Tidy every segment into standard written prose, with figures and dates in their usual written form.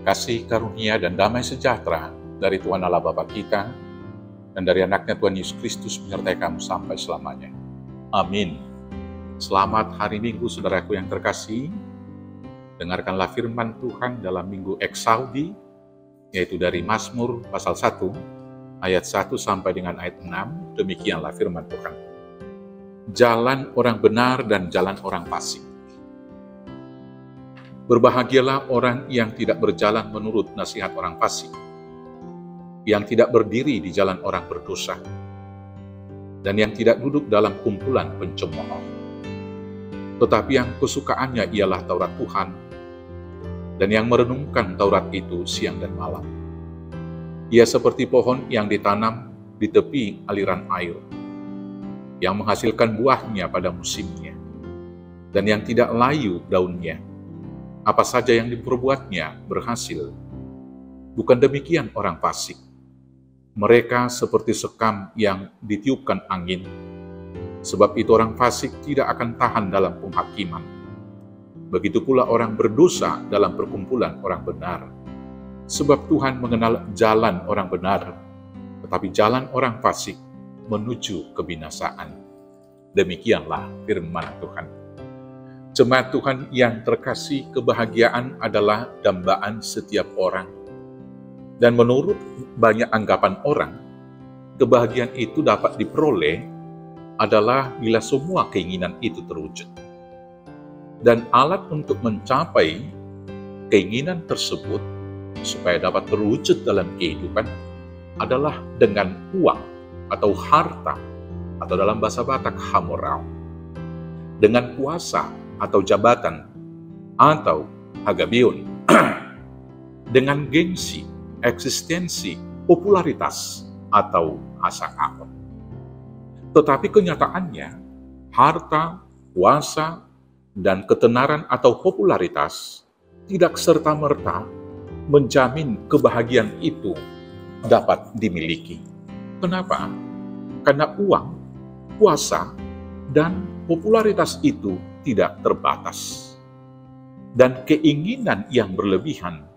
kasih karunia dan damai sejahtera dari Tuhan Allah Bapa kita dan dari anaknya Tuhan Yesus Kristus menyertai kamu sampai selamanya. Amin. Selamat hari Minggu, saudaraku yang terkasih. Dengarkanlah firman Tuhan dalam Minggu Eksaudi, yaitu dari Mazmur pasal 1, ayat 1 sampai dengan ayat 6. Demikianlah firman Tuhan. Jalan orang benar dan jalan orang fasik. Berbahagialah orang yang tidak berjalan menurut nasihat orang fasik, yang tidak berdiri di jalan orang berdosa, dan yang tidak duduk dalam kumpulan pencemooh. Tetapi yang kesukaannya ialah Taurat Tuhan, dan yang merenungkan Taurat itu siang dan malam. Ia seperti pohon yang ditanam di tepi aliran air, yang menghasilkan buahnya pada musimnya, dan yang tidak layu daunnya. Apa saja yang diperbuatnya berhasil. Bukan demikian orang fasik. Mereka seperti sekam yang ditiupkan angin. Sebab itu orang fasik tidak akan tahan dalam penghakiman. Begitu pula orang berdosa dalam perkumpulan orang benar. Sebab Tuhan mengenal jalan orang benar, tetapi jalan orang fasik menuju kebinasaan. Demikianlah firman Tuhan. Jemaat Tuhan yang terkasih, kebahagiaan adalah dambaan setiap orang. Dan menurut banyak anggapan orang, kebahagiaan itu dapat diperoleh adalah bila semua keinginan itu terwujud. Dan alat untuk mencapai keinginan tersebut supaya dapat terwujud dalam kehidupan adalah dengan uang atau harta, atau dalam bahasa Batak hamoral, dengan kuasa atau jabatan, atau hagabion, dengan gengsi, eksistensi, popularitas, atau hasakakon. Tetapi kenyataannya, harta, kuasa, dan ketenaran atau popularitas tidak serta-merta menjamin kebahagiaan itu dapat dimiliki. Kenapa? Karena uang, kuasa, dan popularitas itu tidak terbatas. Dan keinginan yang berlebihan,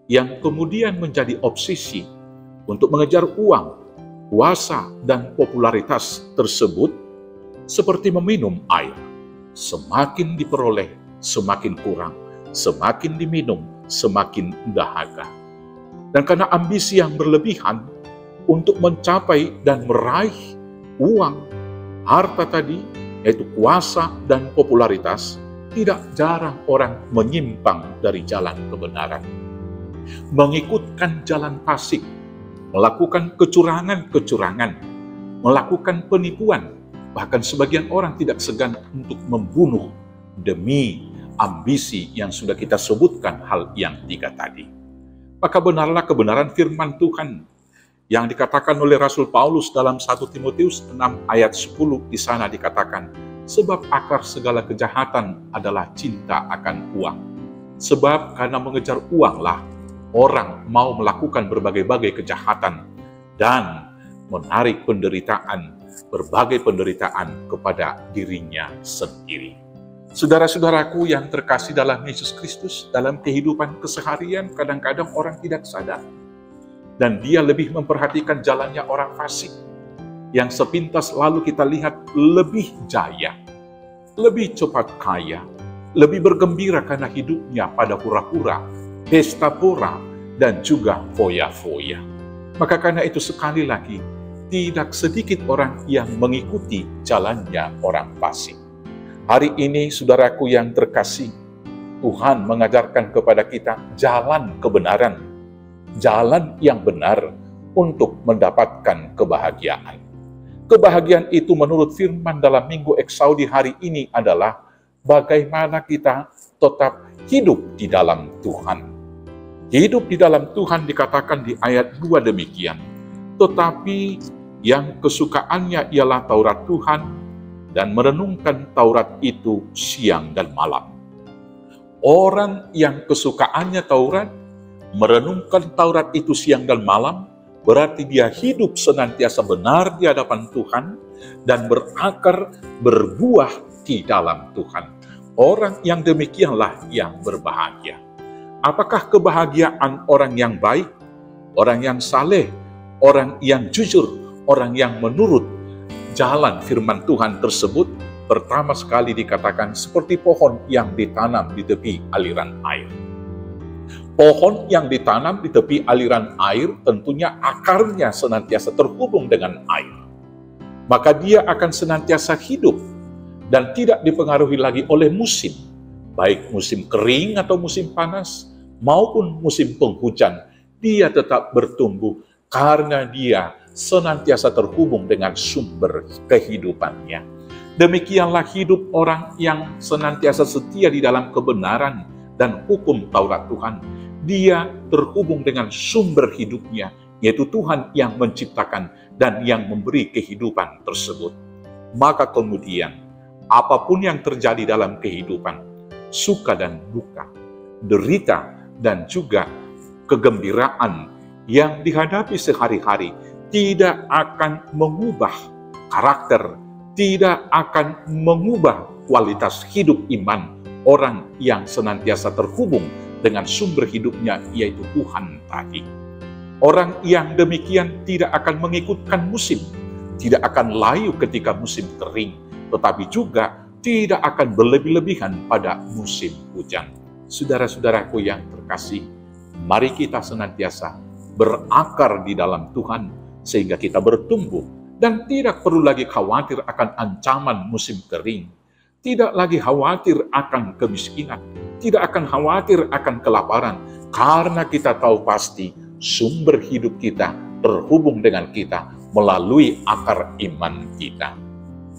yang kemudian menjadi obsesi untuk mengejar uang, kuasa, dan popularitas tersebut, seperti meminum air. Semakin diperoleh, semakin kurang. Semakin diminum, semakin dahaga. Dan karena ambisi yang berlebihan untuk mencapai dan meraih uang, harta tadi, yaitu kuasa dan popularitas, tidak jarang orang menyimpang dari jalan kebenaran. Mengikutkan jalan fasik, melakukan kecurangan-kecurangan, melakukan penipuan, bahkan sebagian orang tidak segan untuk membunuh demi ambisi yang sudah kita sebutkan hal yang 3 tadi. Maka benarlah kebenaran firman Tuhan yang dikatakan oleh Rasul Paulus dalam 1 Timotius 6 ayat 10, di sana dikatakan, sebab akar segala kejahatan adalah cinta akan uang. Sebab karena mengejar uanglah orang mau melakukan berbagai-bagai kejahatan dan menarik berbagai penderitaan kepada dirinya sendiri. Saudara-saudaraku yang terkasih dalam Yesus Kristus, dalam kehidupan keseharian kadang-kadang orang tidak sadar. Dan dia lebih memperhatikan jalannya orang fasik, yang sepintas lalu kita lihat lebih jaya, lebih cepat kaya, lebih bergembira karena hidupnya pada pura-pura, pesta pora, dan juga foya-foya. Maka karena itu sekali lagi, tidak sedikit orang yang mengikuti jalannya orang fasik. Hari ini, saudaraku yang terkasih, Tuhan mengajarkan kepada kita jalan kebenaran, jalan yang benar untuk mendapatkan kebahagiaan. Kebahagiaan itu menurut firman dalam Minggu Eksaudi hari ini adalah bagaimana kita tetap hidup di dalam Tuhan. Hidup di dalam Tuhan dikatakan di ayat 2 demikian. Tetapi yang kesukaannya ialah Taurat Tuhan dan merenungkan Taurat itu siang dan malam. Orang yang kesukaannya Taurat, merenungkan Taurat itu siang dan malam, berarti dia hidup senantiasa benar di hadapan Tuhan dan berakar, berbuah di dalam Tuhan. Orang yang demikianlah yang berbahagia. Apakah kebahagiaan orang yang baik, orang yang saleh, orang yang jujur, orang yang menurut jalan firman Tuhan tersebut? Pertama sekali dikatakan seperti pohon yang ditanam di tepi aliran air. Pohon yang ditanam di tepi aliran air tentunya akarnya senantiasa terhubung dengan air. Maka dia akan senantiasa hidup dan tidak dipengaruhi lagi oleh musim, baik musim kering atau musim panas, maupun musim penghujan, dia tetap bertumbuh karena dia senantiasa terhubung dengan sumber kehidupannya. Demikianlah hidup orang yang senantiasa setia di dalam kebenaran dan hukum Taurat Tuhan. Dia terhubung dengan sumber hidupnya, yaitu Tuhan yang menciptakan dan yang memberi kehidupan tersebut. Maka kemudian, apapun yang terjadi dalam kehidupan, suka dan duka, derita, dan juga kegembiraan yang dihadapi sehari-hari tidak akan mengubah karakter, tidak akan mengubah kualitas hidup iman orang yang senantiasa terhubung dengan sumber hidupnya, yaitu Tuhan tadi. Orang yang demikian tidak akan mengikutkan musim, tidak akan layu ketika musim kering, tetapi juga tidak akan berlebih-lebihan pada musim hujan. Saudara-saudaraku yang terkasih, mari kita senantiasa berakar di dalam Tuhan sehingga kita bertumbuh dan tidak perlu lagi khawatir akan ancaman musim kering, tidak lagi khawatir akan kemiskinan, tidak akan khawatir akan kelaparan, karena kita tahu pasti sumber hidup kita terhubung dengan kita melalui akar iman kita.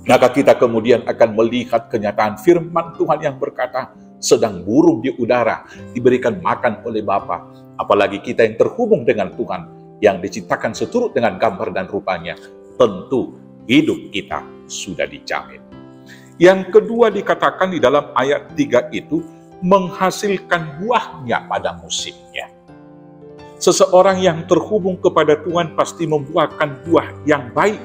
Maka kita kemudian akan melihat kenyataan firman Tuhan yang berkata, sedang burung di udara diberikan makan oleh Bapa. Apalagi kita yang terhubung dengan Tuhan, yang diciptakan seturut dengan gambar dan rupanya, tentu hidup kita sudah dijamin. Yang kedua dikatakan di dalam ayat 3 itu, menghasilkan buahnya pada musimnya. Seseorang yang terhubung kepada Tuhan pasti membuahkan buah yang baik.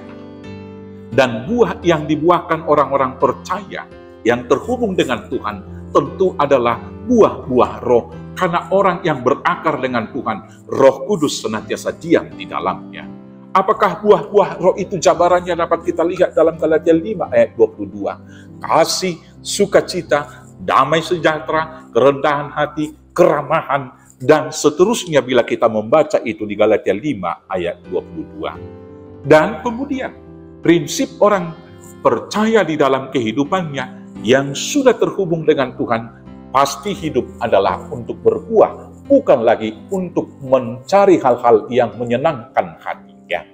Dan buah yang dibuahkan orang-orang percaya yang terhubung dengan Tuhan tentu adalah buah-buah roh. Karena orang yang berakar dengan Tuhan, Roh Kudus senantiasa diam di dalamnya. Apakah buah-buah roh itu jabarannya dapat kita lihat dalam Galatia 5 ayat 22. Kasih, sukacita, damai sejahtera, kerendahan hati, keramahan, dan seterusnya bila kita membaca itu di Galatia 5 ayat 22. Dan kemudian, prinsip orang percaya di dalam kehidupannya yang sudah terhubung dengan Tuhan, pasti hidup adalah untuk berbuah, bukan lagi untuk mencari hal-hal yang menyenangkan hatinya.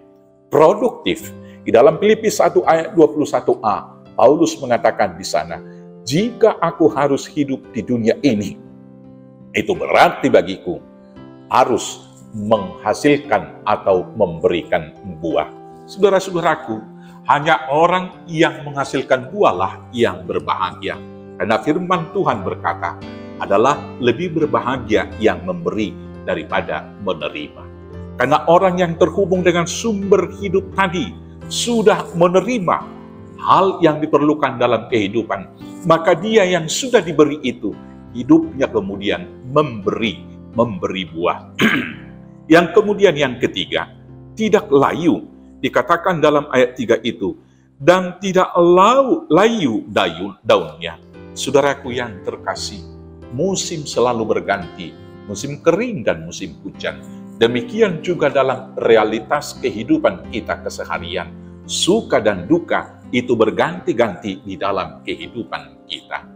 Produktif. Di dalam Filipi 1 ayat 21a, Paulus mengatakan di sana, jika aku harus hidup di dunia ini, itu berarti bagiku harus menghasilkan atau memberikan buah. Saudara-saudaraku, hanya orang yang menghasilkan buahlah yang berbahagia. Karena firman Tuhan berkata, adalah lebih berbahagia yang memberi daripada menerima. Karena orang yang terhubung dengan sumber hidup tadi sudah menerima hal yang diperlukan dalam kehidupan, maka dia yang sudah diberi itu, hidupnya kemudian memberi buah. Yang kemudian yang ketiga, tidak layu. Dikatakan dalam ayat 3 itu, dan tidak layu daunnya. Saudaraku yang terkasih, musim selalu berganti, musim kering dan musim hujan. Demikian juga dalam realitas kehidupan kita keseharian. Suka dan duka itu berganti-ganti di dalam kehidupan kita.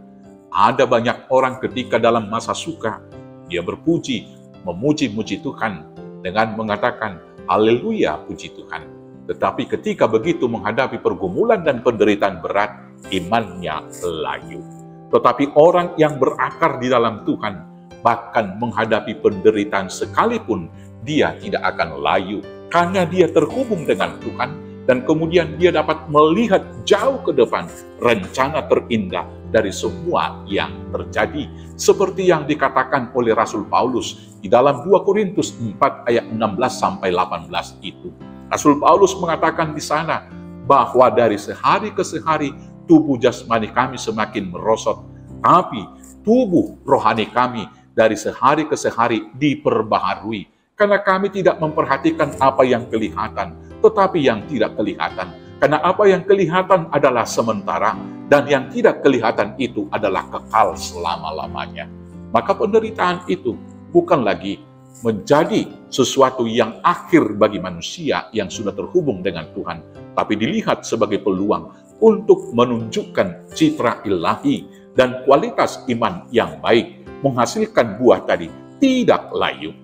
Ada banyak orang ketika dalam masa suka, dia berpuji, memuji-muji Tuhan dengan mengatakan, haleluya, puji Tuhan. Tetapi ketika begitu menghadapi pergumulan dan penderitaan berat, imannya layu. Tetapi orang yang berakar di dalam Tuhan, bahkan menghadapi penderitaan sekalipun, dia tidak akan layu. Karena dia terhubung dengan Tuhan, dan kemudian dia dapat melihat jauh ke depan rencana terindah dari semua yang terjadi. Seperti yang dikatakan oleh Rasul Paulus di dalam 2 Korintus 4 ayat 16-18 itu. Rasul Paulus mengatakan di sana bahwa dari sehari ke sehari tubuh jasmani kami semakin merosot, tapi tubuh rohani kami dari sehari ke sehari diperbaharui. Karena kami tidak memperhatikan apa yang kelihatan, tetapi yang tidak kelihatan. Karena apa yang kelihatan adalah sementara, dan yang tidak kelihatan itu adalah kekal selama-lamanya. Maka penderitaan itu bukan lagi menjadi sesuatu yang akhir bagi manusia yang sudah terhubung dengan Tuhan, tapi dilihat sebagai peluang untuk menunjukkan citra ilahi dan kualitas iman yang baik, menghasilkan buah tadi tidak layu.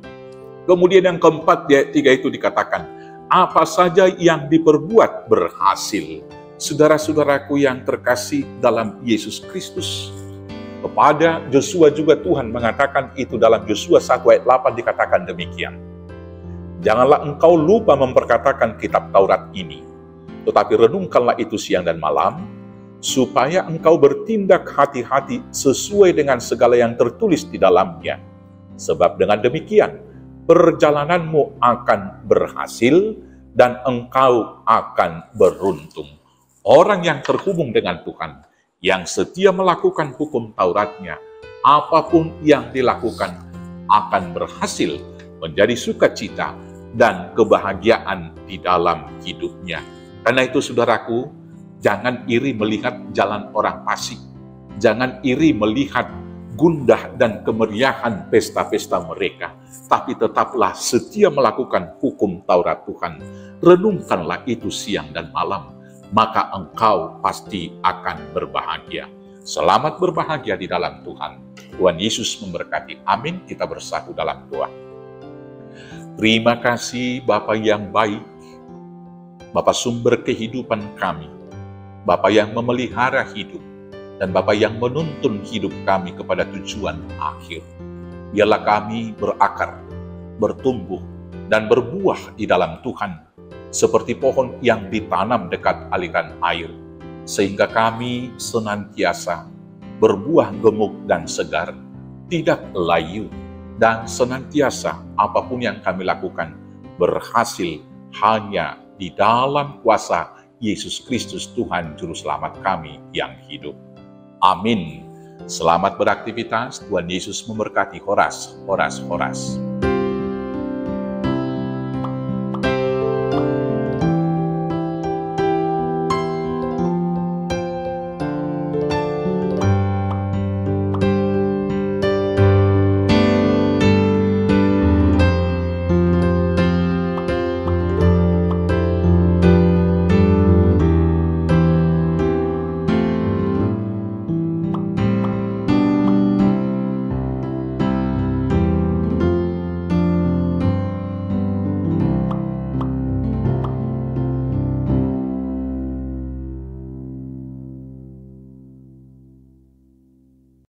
Kemudian yang keempat di ayat 3 itu dikatakan, apa saja yang diperbuat berhasil. Saudara-saudaraku yang terkasih dalam Yesus Kristus, kepada Yosua juga Tuhan mengatakan itu dalam Yosua 1 ayat 8 dikatakan demikian. Janganlah engkau lupa memperkatakan kitab Taurat ini, tetapi renungkanlah itu siang dan malam, supaya engkau bertindak hati-hati sesuai dengan segala yang tertulis di dalamnya. Sebab dengan demikian, perjalananmu akan berhasil dan engkau akan beruntung. Orang yang terhubung dengan Tuhan, yang setia melakukan hukum Tauratnya, apapun yang dilakukan akan berhasil menjadi sukacita dan kebahagiaan di dalam hidupnya. Karena itu saudaraku, jangan iri melihat jalan orang fasik. Jangan iri melihat gundah dan kemeriahan pesta-pesta mereka, tapi tetaplah setia melakukan hukum Taurat Tuhan. Renungkanlah itu siang dan malam, maka engkau pasti akan berbahagia. Selamat berbahagia di dalam Tuhan. Tuhan Yesus memberkati. Amin. Kita bersatu dalam doa. Terima kasih Bapa yang baik, Bapa sumber kehidupan kami, Bapa yang memelihara hidup, dan Bapa yang menuntun hidup kami kepada tujuan akhir. Biarlah kami berakar, bertumbuh, dan berbuah di dalam Tuhan, seperti pohon yang ditanam dekat aliran air, sehingga kami senantiasa berbuah gemuk dan segar, tidak layu, dan senantiasa apapun yang kami lakukan berhasil hanya di dalam kuasa Yesus Kristus Tuhan Juru Selamat kami yang hidup. Amin. Selamat beraktivitas. Tuhan Yesus memberkati. Horas, horas, horas.